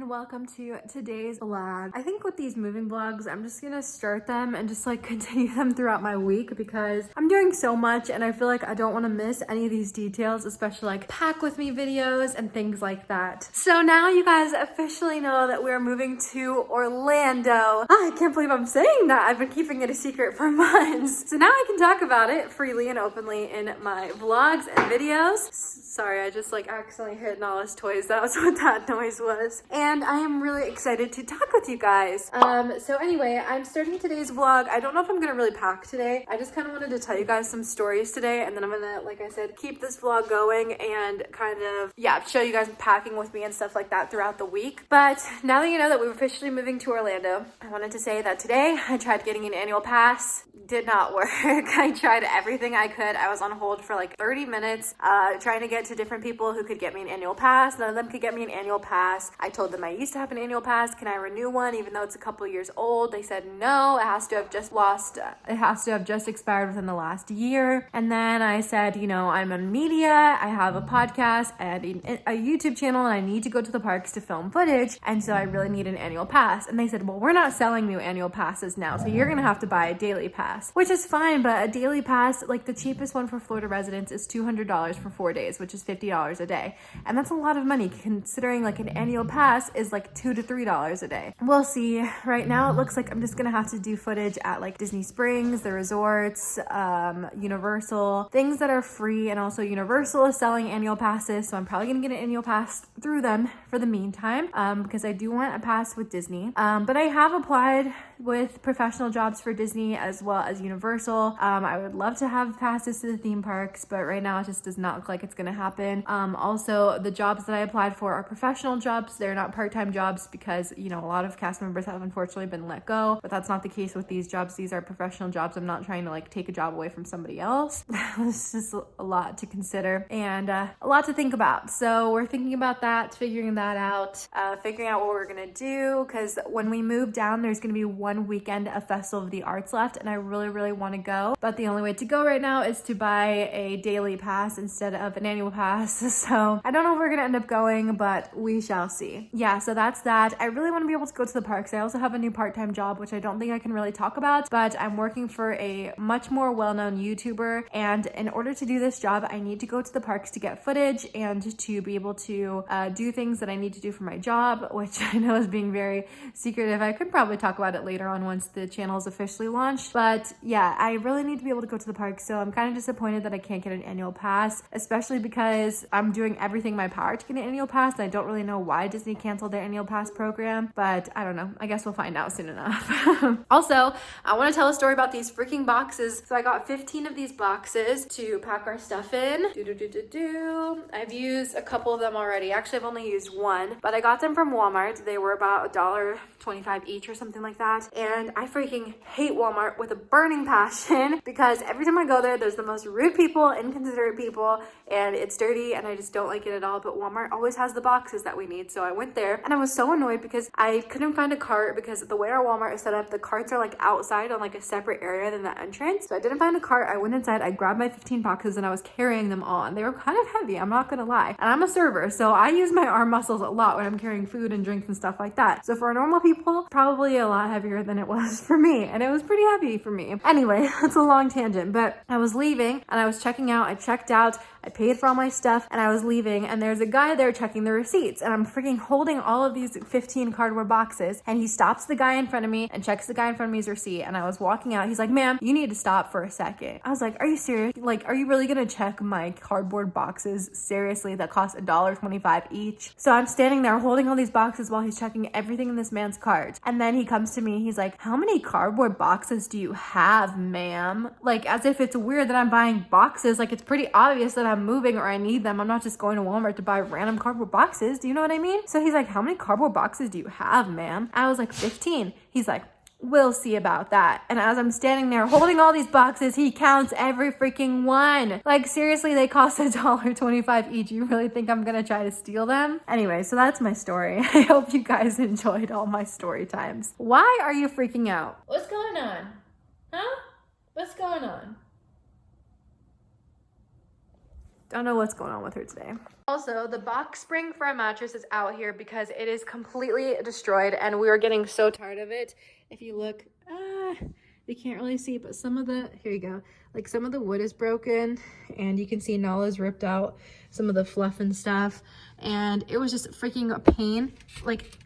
and welcome to today's vlog. I think with these moving vlogs, I'm just gonna start them and just like continue them throughout my week because I'm doing so much and I feel like I don't want to miss any of these details, especially like pack with me videos and things like that. So now you guys officially know that we're moving to Orlando. I can't believe I'm saying that. I've been keeping it a secret for months. So now I can talk about it freely and openly in my vlogs and videos. Sorry, I just like accidentally hit Nala's toys. That was what that noise was. And I am really excited to talk with you guys. So anyway, I'm starting today's vlog. I don't know if I'm gonna really pack today. I just kind of wanted to tell you guys some stories today, and then I'm gonna, like I said, keep this vlog going and kind of, yeah, show you guys packing with me and stuff like that throughout the week. But now that you know that we're officially moving to Orlando, I wanted to say that today I tried getting an annual pass. Did not work. I tried everything I could. I was on hold for like 30 minutes trying to get to different people who could get me an annual pass. None of them could get me an annual pass. I told them I used to have an annual pass. Can I renew one even though it's a couple years old? They said no, it has to have just expired within the last year. And then I said, you know, I'm in media, I have a podcast and a YouTube channel, and I need to go to the parks to film footage, and so I really need an annual pass. And they said, well, we're not selling new annual passes now, so you're gonna have to buy a daily pass, which is fine. But a daily pass, like the cheapest one for Florida residents, is $200 for 4 days, which is $50 a day, and that's a lot of money considering like an annual pass is like $2 to $3 a day. We'll see. Right now it looks like I'm just gonna have to do footage at like Disney Springs, the resorts, Universal, things that are free, and also Universal is selling annual passes, so I'm probably gonna get an annual pass through them for the meantime, because I do want a pass with Disney. But I have applied with professional jobs for Disney as well as Universal. I would love to have passes to the theme parks, but right now it just does not look like it's gonna happen. Also, the jobs that I applied for are professional jobs. They're not part-time jobs because, you know, a lot of cast members have unfortunately been let go, but that's not the case with these jobs. These are professional jobs. I'm not trying to like take a job away from somebody else. It's just a lot to consider and a lot to think about. So we're thinking about that, figuring that out, figuring out what we're gonna do, because when we move down, there's gonna be one weekend of Festival of the Arts left, and I really want to go, but the only way to go right now is to buy a daily pass instead of an annual pass. So I don't know if we're gonna end up going, but we shall see. Yeah, so that's that. I really want to be able to go to the parks. I also have a new part-time job, which I don't think I can really talk about, but I'm working for a much more well-known YouTuber, and in order to do this job, I need to go to the parks to get footage and to be able to do things that I need to do for my job, which I know is being very secretive. I could probably talk about it later on once the channel is officially launched, but yeah, I really need to be able to go to the park. So I'm kind of disappointed that I can't get an annual pass, especially because I'm doing everything in my power to get an annual pass. I don't really know why Disney canceled their annual pass program, but I don't know. I guess we'll find out soon enough. Also, I want to tell a story about these freaking boxes. So I got 15 of these boxes to pack our stuff in. I've used a couple of them already. Actually, I've only used one, but I got them from Walmart. They were about $1.25 each or something like that. And I freaking hate Walmart with a burning passion because every time I go there, there's the most rude people, inconsiderate people, and it's dirty and I just don't like it at all. But Walmart always has the boxes that we need. So I went there and I was so annoyed because I couldn't find a cart, because the way our Walmart is set up, the carts are like outside on like a separate area than the entrance. So I didn't find a cart. I went inside, I grabbed my 15 boxes and I was carrying them on. They were kind of heavy, I'm not gonna lie. And I'm a server, so I use my arm muscles a lot when I'm carrying food and drinks and stuff like that. So for normal people, probably a lot heavier than it was for me, and it was pretty heavy for me. Anyway, that's a long tangent, but I was leaving and I was checking out. I checked out, I paid for all my stuff, and I was leaving, and there's a guy there checking the receipts, and I'm freaking holding all of these 15 cardboard boxes, and he stops the guy in front of me and checks the guy in front of me's receipt. And I was walking out, he's like, ma'am, you need to stop for a second. I was like, are you serious? Like, are you really gonna check my cardboard boxes seriously that cost $1.25 each? So I'm standing there holding all these boxes while he's checking everything in this man's cart, and then he comes to me, he's like, how many cardboard boxes do you have, ma'am? Like, as if it's weird that I'm buying boxes. Like, it's pretty obvious that I'm moving or I need them. I'm not just going to Walmart to buy random cardboard boxes. Do you know what I mean? So he's like, how many cardboard boxes do you have, ma'am? I was like, 15. He's like, we'll see about that. And as I'm standing there holding all these boxes, he counts every freaking one. Like, seriously, they cost $1.25 each. You really think I'm gonna try to steal them? Anyway, so that's my story. I hope you guys enjoyed all my story times. Why are you freaking out? What's going on? Huh? What's going on? Don't know what's going on with her today. Also, the box spring for our mattress is out here because it is completely destroyed and we were getting so tired of it. If you look, you can't really see, but some of the, here you go, like some of the wood is broken and you can see Nala's ripped out some of the fluff and stuff, and it was just freaking a pain. Like,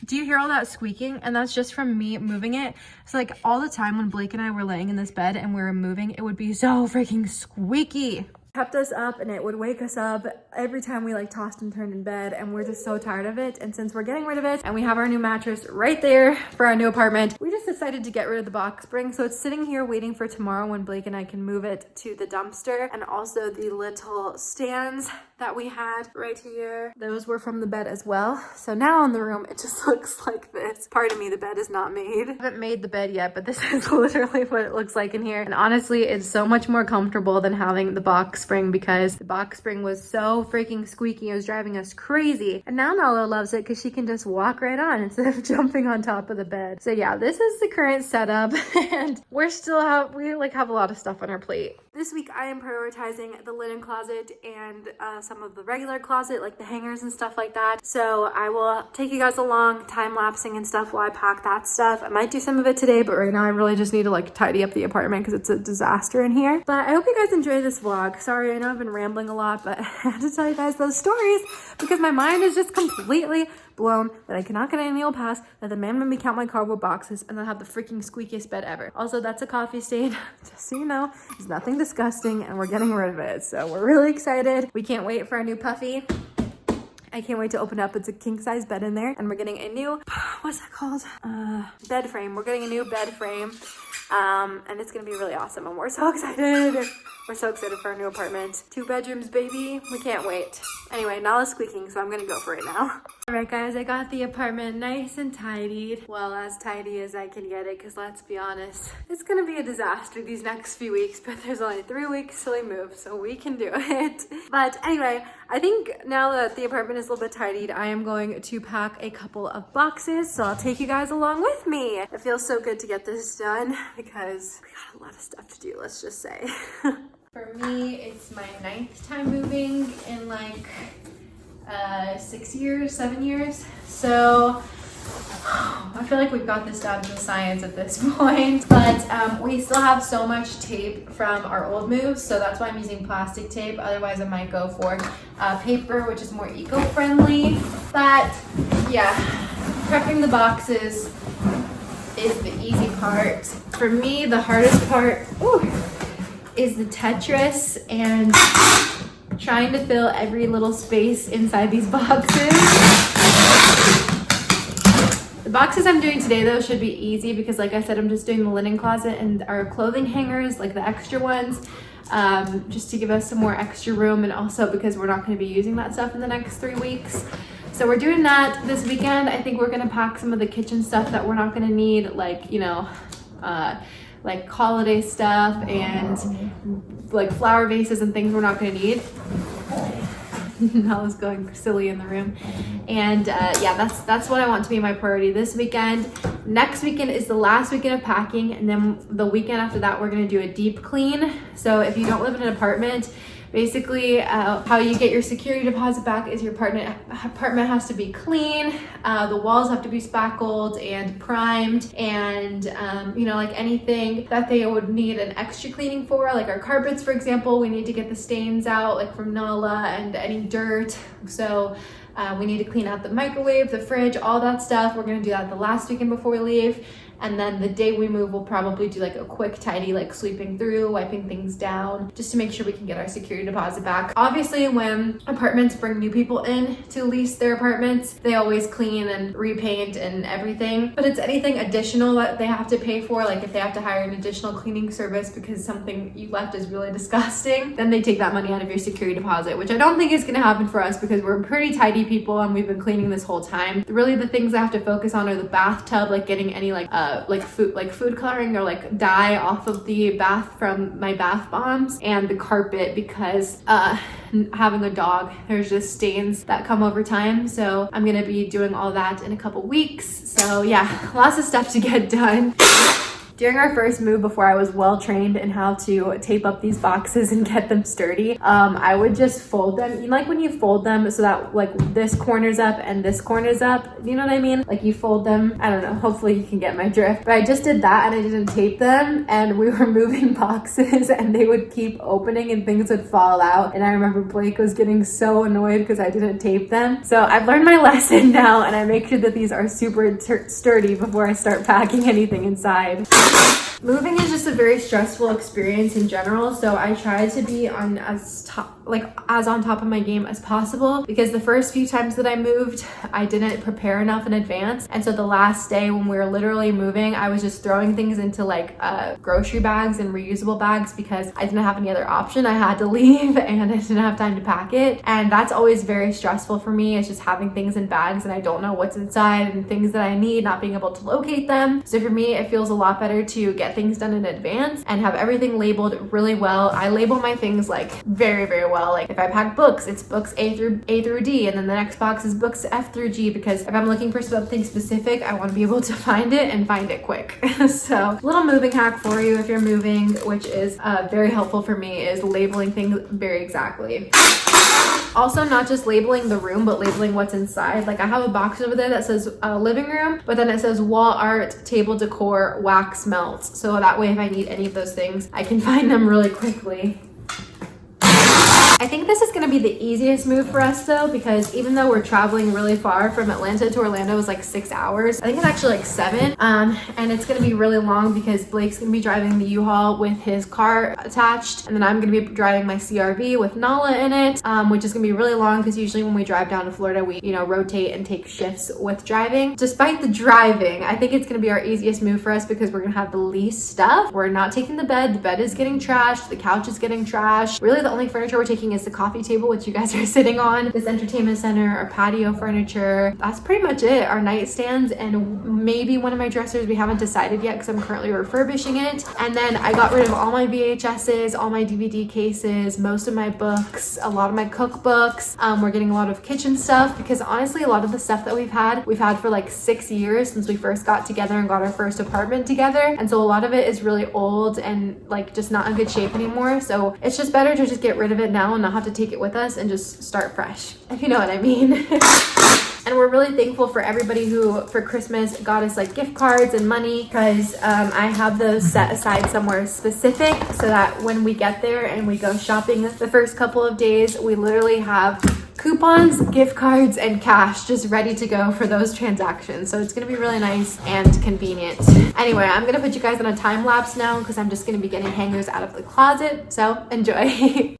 do you hear all that squeaking? And that's just from me moving it. So like all the time when Blake and I were laying in this bed and we were moving, it would be so freaking squeaky. Kept us up and it would wake us up every time we like tossed and turned in bed, and we're just so tired of it. And since we're getting rid of it and we have our new mattress right there for our new apartment, we just decided to get rid of the box spring. So it's sitting here waiting for tomorrow when Blake and I can move it to the dumpster. And also the little stands that we had right here, those were from the bed as well. So now in the room, it just looks like this. Pardon me, the bed is not made. I haven't made the bed yet, but this is literally what it looks like in here. And honestly, it's so much more comfortable than having the box spring because the box spring was so freaking squeaky. It was driving us crazy. And now Nala loves it because she can just walk right on instead of jumping on top of the bed. So yeah, this is the current setup and we have a lot of stuff on our plate. This week I am prioritizing the linen closet and some of the regular closet, like the hangers and stuff like that. So I will take you guys along, time-lapsing and stuff while I pack that stuff. I might do some of it today, but right now I really just need to like tidy up the apartment because it's a disaster in here. But I hope you guys enjoy this vlog. Sorry, I know I've been rambling a lot, but I had to tell you guys those stories because my mind is just completely blown that I cannot get an annual pass, that the man made me count my cardboard boxes, and then have the freaking squeakiest bed ever. Also, that's a coffee stain, just so you know. It's nothing disgusting, and we're getting rid of it. So we're really excited. We can't wait for our new puffy. I can't wait to open up. It's a king size bed in there, and we're getting a new, what's that called? Bed frame. We're getting a new bed frame. And it's gonna be really awesome, and we're so excited. We're so excited for our new apartment. 2 bedrooms, baby. We can't wait. Anyway, Nala's squeaking, so I'm gonna go for it now. All right, guys, I got the apartment nice and tidied. Well, as tidy as I can get it, because let's be honest, it's gonna be a disaster these next few weeks, but there's only 3 weeks till we move, so we can do it. But anyway, I think now that the apartment is a little bit tidied, I am going to pack a couple of boxes, so I'll take you guys along with me. It feels so good to get this done because we got a lot of stuff to do, let's just say. For me, it's my 9th time moving in like 6 years, 7 years. So I feel like we've got this down to a science at this point, but we still have so much tape from our old moves, so that's why I'm using plastic tape. Otherwise I might go for paper, which is more eco-friendly. But yeah, prepping the boxes is the easy part. For me, the hardest part is the Tetris and trying to fill every little space inside these boxes. The boxes I'm doing today though should be easy because like I said, I'm just doing the linen closet and our clothing hangers, like the extra ones, just to give us some more extra room, and also because we're not going to be using that stuff in the next 3 weeks. So we're doing that this weekend. I think we're going to pack some of the kitchen stuff that we're not going to need, like, you know, like holiday stuff and like flower vases and things we're not going to need. Nala's going silly in the room. And yeah, that's what I want to be my priority this weekend. Next weekend is the last weekend of packing, and then the weekend after that we're going to do a deep clean. So if you don't live in an apartment, basically how you get your security deposit back is your apartment has to be clean, the walls have to be spackled and primed, and you know, like anything that they would need an extra cleaning for, like our carpets for example, we need to get the stains out, like from Nala, and any dirt. So we need to clean out the microwave, the fridge, all that stuff. We're going to do that the last weekend before we leave. And then the day we move, we'll probably do like a quick tidy, like sweeping through, wiping things down, just to make sure we can get our security deposit back. Obviously, when apartments bring new people in to lease their apartments, they always clean and repaint and everything. But it's anything additional that they have to pay for, like if they have to hire an additional cleaning service because something you left is really disgusting, then they take that money out of your security deposit, which I don't think is gonna happen for us because we're pretty tidy people and we've been cleaning this whole time. Really, the things I have to focus on are the bathtub, like getting any like food coloring or like dye off of the bath from my bath bombs, and the carpet because having a dog, there's just stains that come over time. So I'm gonna be doing all that in a couple weeks. So yeah, lots of stuff to get done. During our first move, before I was well trained in how to tape up these boxes and get them sturdy, I would just fold them. You know, like when you fold them so that like this corner's up and this corner's up, you know what I mean? Like you fold them, I don't know, hopefully you can get my drift. But I just did that and I didn't tape them, and we were moving boxes and they would keep opening and things would fall out. And I remember Blake was getting so annoyed because I didn't tape them. So I've learned my lesson now, and I make sure that these are super sturdy before I start packing anything inside. Moving is just a very stressful experience in general, so I try to be on as on top of my game as possible, because the first few times that I moved, I didn't prepare enough in advance. And so the last day when we were literally moving, I was just throwing things into like grocery bags and reusable bags because I didn't have any other option. I had to leave and I didn't have time to pack it. And that's always very stressful for me. It's just having things in bags and I don't know what's inside and things that I need, not being able to locate them. So for me, it feels a lot better to get things done in advance and have everything labeled really well. I label my things like very, very well. Like if I pack books, it's books A through D, and then the next box is books F through G, because if I'm looking for something specific, I want to be able to find it and find it quick. So little moving hack for you if you're moving, which is very helpful for me, is labeling things very exactly. Also, not just labeling the room, but labeling what's inside. Like I have a box over there that says living room, but then it says wall art, table decor, wax melts. So that way, if I need any of those things, I can find them really quickly. I think this is going to be the easiest move for us though, because even though we're traveling really far, from Atlanta to Orlando is like 6 hours. I think it's actually like 7. And it's going to be really long because Blake's going to be driving the U-Haul with his car attached. And then I'm going to be driving my CRV with Nala in it, which is going to be really long because usually when we drive down to Florida, we, you know, rotate and take shifts with driving. Despite the driving, I think it's going to be our easiest move for us because we're going to have the least stuff. We're not taking the bed. The bed is getting trashed. The couch is getting trashed. Really, the only furniture we're taking is the coffee table, which you guys are sitting on, this entertainment center, our patio furniture. That's pretty much it. Our nightstands and maybe one of my dressers. We haven't decided yet because I'm currently refurbishing it. And then I got rid of all my VHSs, all my DVD cases, most of my books, a lot of my cookbooks. We're getting a lot of kitchen stuff because honestly, a lot of the stuff that we've had for like 6 years since we first got together and got our first apartment together. And so a lot of it is really old and like just not in good shape anymore. So it's just better to just get rid of it now and not have to take it with us and just start fresh, if you know what I mean. And we're really thankful for everybody who for Christmas got us like gift cards and money, because I have those set aside somewhere specific so that when we get there and we go shopping the first couple of days, we literally have coupons, gift cards, and cash just ready to go for those transactions. So it's gonna be really nice and convenient. Anyway, I'm gonna put you guys on a time lapse now because I'm just gonna be getting hangers out of the closet. So enjoy.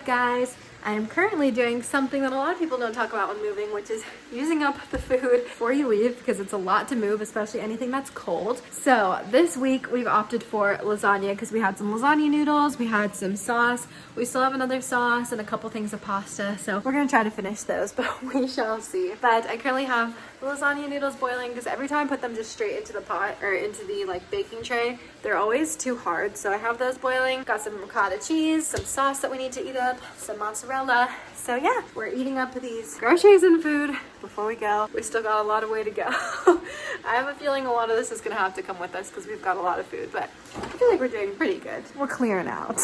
Guys, I am currently doing something that a lot of people don't talk about when moving, which is using up the food before you leave, because it's a lot to move, especially anything that's cold. So this week we've opted for lasagna because we had some lasagna noodles, we had some sauce, we still have another sauce and a couple things of pasta, so we're gonna try to finish those, but we shall see. But I currently have the lasagna noodles boiling because every time I put them just straight into the pot or into the like baking tray, they're always too hard. So I have those boiling. Got some ricotta cheese, some sauce that we need to eat up, some mozzarella. So yeah, we're eating up these groceries and food before we go. We still got a lot of way to go. I have a feeling a lot of this is gonna have to come with us because we've got a lot of food, but I feel like we're doing pretty good. We're clearing out.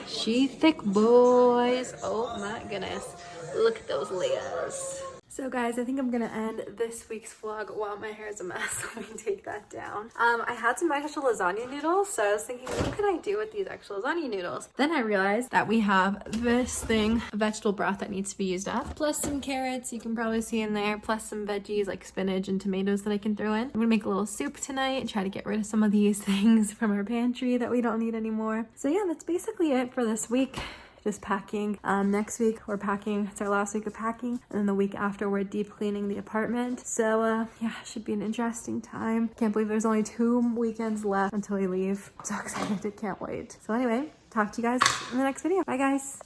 She thick boys. Oh my goodness. Look at those layers. So guys, I think I'm gonna end this week's vlog. Wow, my hair is a mess. Let me take that down. I had some extra lasagna noodles, so I was thinking, what could I do with these extra lasagna noodles? Then I realized that we have this thing, vegetable broth that needs to be used up, plus some carrots you can probably see in there, plus some veggies like spinach and tomatoes that I can throw in. I'm gonna make a little soup tonight and try to get rid of some of these things from our pantry that we don't need anymore. So yeah, that's basically it for this week. Just packing. Next week we're packing. It's our last week of packing, and then the week after we're deep cleaning the apartment. So yeah, should be an interesting time. Can't believe there's only 2 weekends left until we leave. I'm so excited. Can't wait. So anyway, talk to you guys in the next video. Bye guys.